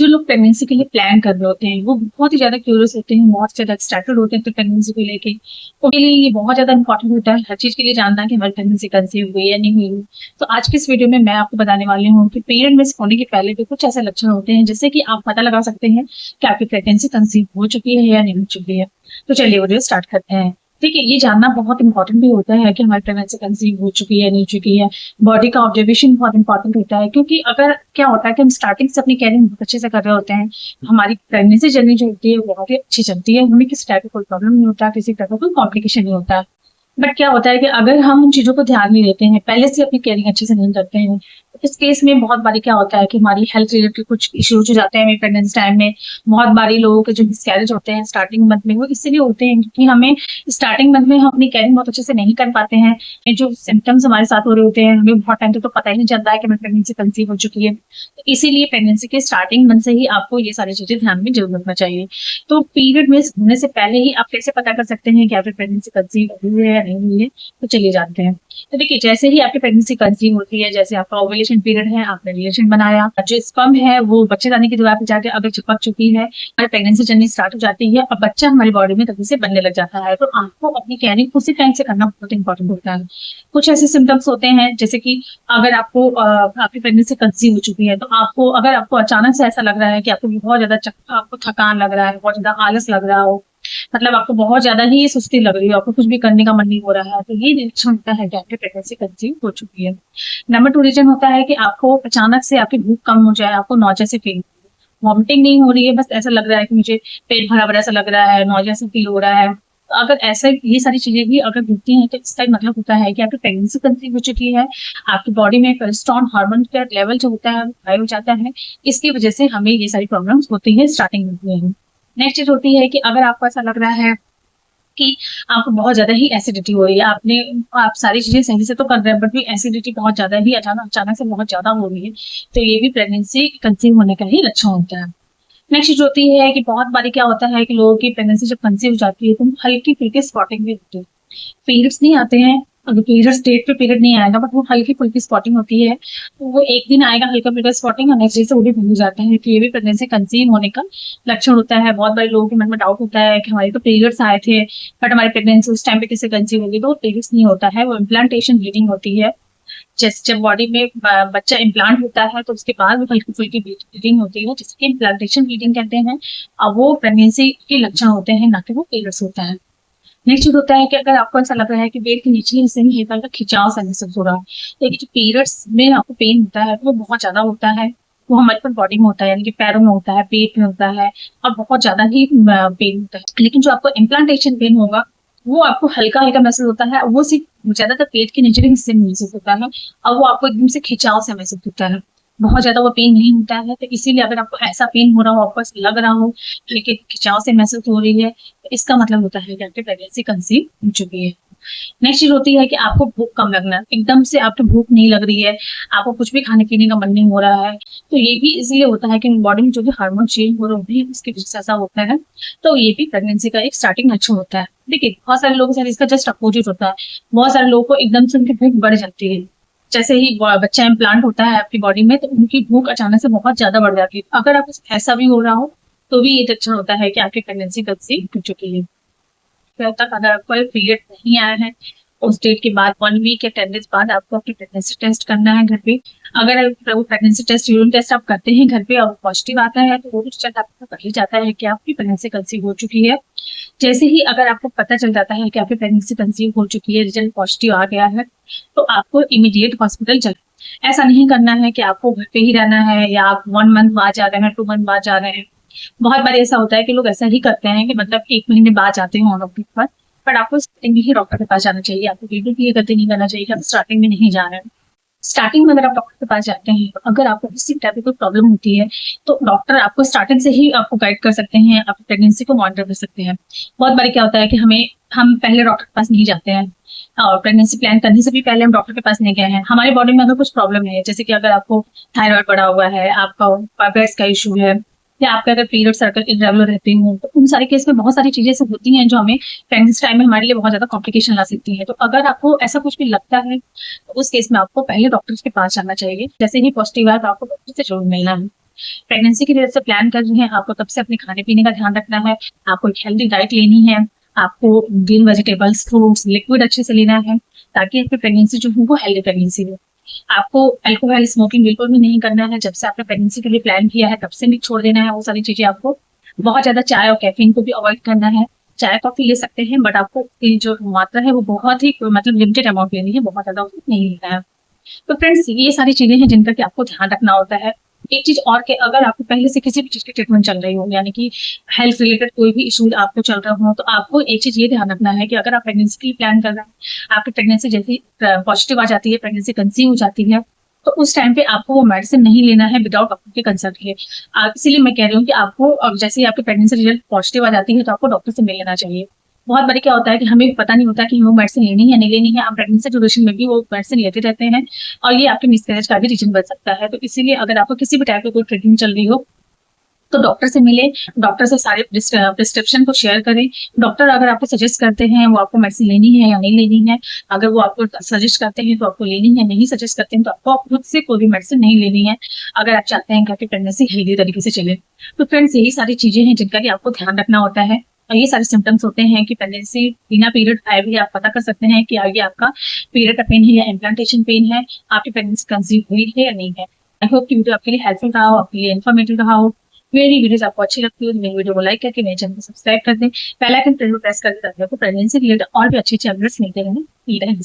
जो लोग प्रेगनेंसी के लिए प्लान कर रहे होते हैं वो बहुत ही ज्यादा क्यूरियस होते हैं, बहुत ज्यादा एक्साइटेड होते हैं तो प्रेगनेंसी को लेके उनके लिए ये बहुत ज्यादा इंपॉर्टेंट होता है हर चीज के लिए जानना कि हमारी प्रेगनेंसी कंसीव हुई या नहीं हुई। तो आज की इस वीडियो में मैं आपको बताने वाली हूँ कि पीरियड मिस होने के पहले भी कुछ ऐसे लक्षण होते हैं जिससे कि आप पता लगा सकते हैं कि आपकी प्रेगनेंसी कंसीव हो चुकी है या नहीं हो चुकी है। तो चलिए वीडियो स्टार्ट करते हैं। ठीक है, ये जानना बहुत इंपॉर्टेंट भी होता है कि हमारी प्रेगनेंसी कंसीव हो चुकी है नहीं चुकी है। बॉडी का ऑब्जर्वेशन बहुत इंपॉर्टेंट होता है, क्योंकि अगर क्या होता है कि हम स्टार्टिंग से अपनी केयरिंग बहुत अच्छे से कर रहे होते हैं, हमारी प्रेगनेंसी जर्नी जो होती है वो बहुत ही अच्छी चलती है, हमें किसी टाइप का कोई प्रॉब्लम नहीं होता, किसी टाइप का कोई कॉम्प्लिकेशन नहीं होता। बट क्या होता है कि अगर हम उन चीजों को ध्यान नहीं देते हैं, पहले से अपनी केयरिंग अच्छे से नहीं करते हैं, तो इस केस में बहुत बारी क्या होता है कि हमारी हेल्थ रिलेटेड कुछ इश्यूज हो जाते हैं प्रेगनेंसी टाइम में। बहुत बारी लोगों के जो मिसकैरेज होते हैं स्टार्टिंग मंथ में वो इसलिए होते हैं क्योंकि हमें स्टार्टिंग मंथ में हम अपनी केयरिंग बहुत अच्छे से नहीं कर पाते हैं। ये जो सिम्टम्स हमारे साथ हो रहे होते हैं हमें बहुत टाइम तक तो पता ही नहीं चलता है कि हमें प्रेगनेंसी कंसीव हो चुकी है। तो इसीलिए प्रेगनेंसी के स्टार्टिंग मंथ से ही आपको ये सारी चीजें ध्यान में जरूर रखना चाहिए। तो पीरियड मिस होने से पहले ही आप कैसे पता कर सकते हैं कि आपकी प्रेगनेंसी कंसीव हुई है या नहीं हुई है, तो चलिए जानते हैं। तो देखिए, जैसे ही आपकी प्रेगनेंसी कंसीव होती है, जैसे आपका ओव्यूलेशन पीरियड है, आपने रिलेशन बनाया, जो स्पर्म है वो बच्चे दानी की दीवार पे जाके अगर चिपक चुकी है, हमारी प्रेगनेंसी जर्नी स्टार्ट हो जाती है और बच्चा हमारी बॉडी में तभी से बनने लग जाता है, तो आपको अपनी केयरिंग उसी टाइम से करना बहुत इंपॉर्टेंट होता है। कुछ ऐसे सिम्टम्स होते हैं जैसे कि अगर आपको आपकी प्रेगनेंसी कंसीव हो चुकी है तो अगर आपको अचानक से ऐसा लग रहा है कि आपको बहुत ज्यादा आपको थकान लग रहा है, बहुत ज्यादा आलस लग रहा हो, मतलब आपको बहुत ज्यादा ही सुस्ती लग रही है, आपको कुछ भी करने का मन नहीं हो रहा है, तो ये लक्षण होता है कि आपकी प्रेगनेंसी कंसीव हो चुकी है। नंबर 2 रीजन होता है कि आपको अचानक से आपकी भूख कम हो जाए, आपको नौचे से फील, वॉमिटिंग नहीं हो रही है, बस ऐसा लग रहा है कि मुझे पेट भरा भरा सा लग रहा है, नौजिया से फील हो रहा है। तो अगर ऐसा ये सारी चीजें भी अगर होती हैं तो इसका मतलब होता है कि आपकी प्रेगनेंसी कंसीव हो चुकी है। आपकी बॉडी में कोलेस्ट्रॉल हार्मोन का लेवल जो होता है हाई हो जाता है, इसकी वजह से हमें ये सारी प्रॉब्लम्स होती है स्टार्टिंग में। नेक्स्ट चीज होती है कि अगर आपको ऐसा लग रहा है कि आपको बहुत ज्यादा ही एसिडिटी हो रही है, आप सारी चीजें सही से तो कर रहे हैं बट भी एसिडिटी बहुत ज्यादा ही अचानक अचानक से बहुत ज्यादा हो रही है, तो ये भी प्रेगनेंसी कंसीव होने का ही लक्षण होता है। नेक्स्ट चीज होती है कि बहुत बारी क्या होता है कि लोगों की प्रेगनेंसी जब कंसीव हो जाती है तो हल्की फुल्की स्पॉटिंग भी होती है। पीरियड्स नहीं आते हैं, अगर पीरियड्स डेट पे पीरियड नहीं आएगा बट वो हल्की फुल्की स्पॉटिंग होती है, तो वो एक दिन आएगा हल्का फुल्का स्पॉटिंग और नेक्स्ट डे से वो भी भूल जाते हैं, तो ये भी प्रेगनेंसी कंसीव होने का लक्षण होता है। बहुत बारे लोगों के मन में डाउट होता है कि हमारी तो पीरियड्स आए थे बट हमारी प्रेगनेंसी उस टाइम पे कैसे कंसीव होगी, तो पीरियड्स नहीं होता है, वो इम्प्लांटेशन ब्लीडिंग होती है। जैसे जब बॉडी में बच्चा इम्प्लांट होता है तो उसके बाद वो हल्की फुल्की ब्लीडिंग होती है जिसकी इम्प्लांटेशन ब्लीडिंग कहते हैं। अब वो प्रेगनेंसी के लक्षण होते हैं, ना कि वो पीरियड्स होता है। नेक्स्ट चीज होता है कि अगर आपको ऐसा लग रहा है कि पेट के निचले हिस्से में हल्का हल्का खिंचाव सा महसूस हो रहा है, तो जो पीरियड्स में आपको पेन होता है तो वो बहुत ज्यादा होता है, वो हमारे पर बॉडी में होता है, यानी कि पैरों में होता है, पेट में होता है और बहुत ज्यादा ही पेन होता है। लेकिन जो आपको इम्प्लांटेशन पेन होगा वो आपको हल्का हल्का महसूस होता है, वो सिर्फ ज्यादातर पेट के निचले हिस्से में महसूस होता है और वो आपको एकदम से खिंचाव से महसूस होता है, बहुत ज्यादा वो पेन नहीं होता है। तो इसीलिए अगर आपको ऐसा पेन हो रहा हो, आपको ऐसा लग रहा हो लेकिन खिंचाव से महसूस हो रही है, तो इसका मतलब होता है कि आपकी प्रेगनेंसी कंसीव हो चुकी है। नेक्स्ट चीज होती है कि आपको भूख कम लगना, एकदम से आपको भूख नहीं लग रही है, आपको कुछ भी खाने पीने का मन नहीं हो रहा है, तो ये भी इसलिए होता है कि बॉडी में जो भी हार्मोन चेंज हो रहे होते हैं उसकी वजह से ऐसा होता है। तो ये भी प्रेगनेंसी का एक स्टार्टिंग लक्षण होता है। देखिए, बहुत सारे लोगों के साथ इसका जस्ट अपोजिट होता है, बहुत सारे लोगों को एकदम से उनकी भूख बढ़ जाती है, जैसे ही बच्चा इम्प्लांट होता है आपकी बॉडी में तो उनकी भूख अचानक से बहुत ज्यादा बढ़ जाती है। अगर आपको ऐसा भी हो रहा हो तो भी ये लक्षण होता है कि आपकी प्रेगनेंसी कंसीव हो चुकी है। फिर तक अगर आपको पीरियड नहीं आया है, उस डेट के बाद 1 वीक या 10 डेज बाद आपको अपनी प्रेगनेंसी टेस्ट करना है घर पे। अगर वो प्रेगनेंसी टेस्ट यूरिन टेस्ट आप करते हैं घर पे और पॉजिटिव आता है तो वो भी चेक आपको कर ही जाता है कि आपकी प्रेगनेंसी कंसीव हो चुकी है। जैसे ही अगर आपको पता चल जाता है कि आपकी प्रेगनेंसी कंसीव हो चुकी है, रिजल्ट पॉजिटिव आ गया है, तो आपको इमीडिएट हॉस्पिटल चलना। ऐसा नहीं करना है कि आपको घर पे ही रहना है या आप 1 मंथ बाद जा रहे हैं, 2 मंथ बाद जा रहे हैं। बहुत बार ऐसा होता है कि लोग ऐसा ही करते हैं कि मतलब 1 महीने बाद जाते हैं डॉक्टर के पास, बट आपको स्टार्टिंग में ही डॉक्टर के पास जाना चाहिए। आपको बिल्कुल भी ये गलती नहीं करना चाहिए कि आप स्टार्टिंग में नहीं जा रहे हैं। स्टार्टिंग में अगर आप डॉक्टर के पास जाते हैं तो अगर आपको किसी टाइप की कोई प्रॉब्लम होती है तो डॉक्टर आपको स्टार्टिंग से ही आपको गाइड कर सकते हैं, आपकी प्रेगनेंसी को मॉनिटर कर सकते हैं। बहुत बार क्या होता है कि हम पहले डॉक्टर के पास नहीं जाते हैं और प्रेगनेंसी प्लान करने से भी पहले हम डॉक्टर के पास नहीं गए हैं। हमारी बॉडी में अगर कुछ प्रॉब्लम है, जैसे कि अगर आपको थायराइड बढ़ा हुआ है, आपका पाइल्स का इशू है या आपका अगर पीरियड सर्कल इरेगुलर रहते हो, तो उन सारे केस में बहुत सारी चीजें ऐसी होती हैं जो हमें प्रेगनेंसी टाइम में हमारे लिए बहुत ज्यादा कॉम्प्लिकेशन ला सकती है। तो अगर आपको ऐसा कुछ भी लगता है तो उस केस में आपको पहले डॉक्टर के पास जाना चाहिए। जैसे ही पॉजिटिव आए तो आपको डॉक्टर से जरूर मिलना है। प्रेगनेंसी के लिए जब से प्लान कर रहे हैं, आपको तब से अपने खाने पीने का ध्यान रखना है, आपको एक हेल्दी डाइट लेनी है, आपको ग्रीन वेजिटेबल्स, फ्रूट्स, लिक्विड अच्छे से लेना है, ताकि आपकी प्रेगनेंसी जो हो वो हेल्दी प्रेगनेंसी हो। आपको अल्कोहल, स्मोकिंग बिल्कुल भी नहीं करना है। जब से आपने प्रेगनेंसी के लिए प्लान किया है तब से भी छोड़ देना है वो सारी चीजें आपको। बहुत ज्यादा चाय और कैफीन को भी अवॉइड करना है। चाय कॉफी ले सकते हैं, बट आपको की जो मात्रा है वो बहुत ही मतलब लिमिटेड अमाउंट लेनी है, बहुत ज्यादा उसको नहीं लेना है। तो फ्रेंड्स, ये सारी चीजें हैं जिनका कि आपको ध्यान रखना होता है। एक चीज और कि अगर आपको पहले से किसी भी चीज की ट्रीटमेंट चल रही हो, यानी कि हेल्थ रिलेटेड कोई भी इशू आपको चल रहा हो, तो आपको एक चीज ये ध्यान रखना है कि अगर आप प्रेगनेंसी के लिए प्लान कर रहे हैं, आपकी प्रेगनेंसी जैसी पॉजिटिव आ जाती है, प्रेगनेंसी कंसीव हो जाती है, तो उस टाइम पे आपको वो मेडिसिन नहीं लेना है विदाउट डॉक्टर के कंसल्ट के। इसीलिए मैं कह रही हूँ कि आपको जैसे ही आपकी प्रेगनेंसी रिजल्ट पॉजिटिव आ जाती है तो आपको डॉक्टर से मिल लेना चाहिए। बहुत बारी क्या होता है कि हमें पता नहीं होता कि हमें मेडिसिन लेनी है या नहीं लेनी है, आप प्रेगनेंसी ड्यूरेशन में भी वो मेडिसिन लेते रहते हैं, और ये आपके मिसकैरेज का भी रीजन बन सकता है। तो इसीलिए अगर आपको किसी भी टाइप की कोई ट्रीटमेंट चल रही हो, तो डॉक्टर से मिले, डॉक्टर से सारे प्रिस्क्रिप्शन को शेयर करें। डॉक्टर अगर आपको सजेस्ट करते हैं वो आपको मेडिसिन लेनी है या नहीं लेनी है, अगर वो आपको सजेस्ट करते हैं तो आपको लेनी है, नहीं सजेस्ट करते हैं तो आपको खुद से कोई भी मेडिसिन नहीं लेनी है, अगर आप चाहते हैं कि आपकी प्रेगनेंसी हेल्दी तरीके से चले। तो फ्रेंड्स, यही सारी चीजें हैं जिनका कि आपको ध्यान रखना होता है। और ये सारे सिम्टम्स होते हैं कि प्रेगनेंसी बिना पीरियड आए भी आप पता कर सकते हैं कि आगे आपका पीरियड का पेन है या इम्प्लांटेशन पेन है, आपकी प्रेगनेंसी कंसीव हुई है या नहीं है। आई होप कि वीडियो आपके लिए हेल्पफुल रहा हो, आपके लिए इन्फॉर्मेटिव रहा हो। मेरी वीडियोस आपको अच्छी लगती है तो मेरी वीडियो को लाइक करके मेरे चैनल को सब्सक्राइब कर दें, बेल आइकन प्रेस कर दें ताकि आपको प्रेगनेंसी रिलेटेड और भी अच्छे अच्छे अपडेट्स मिलते रहें।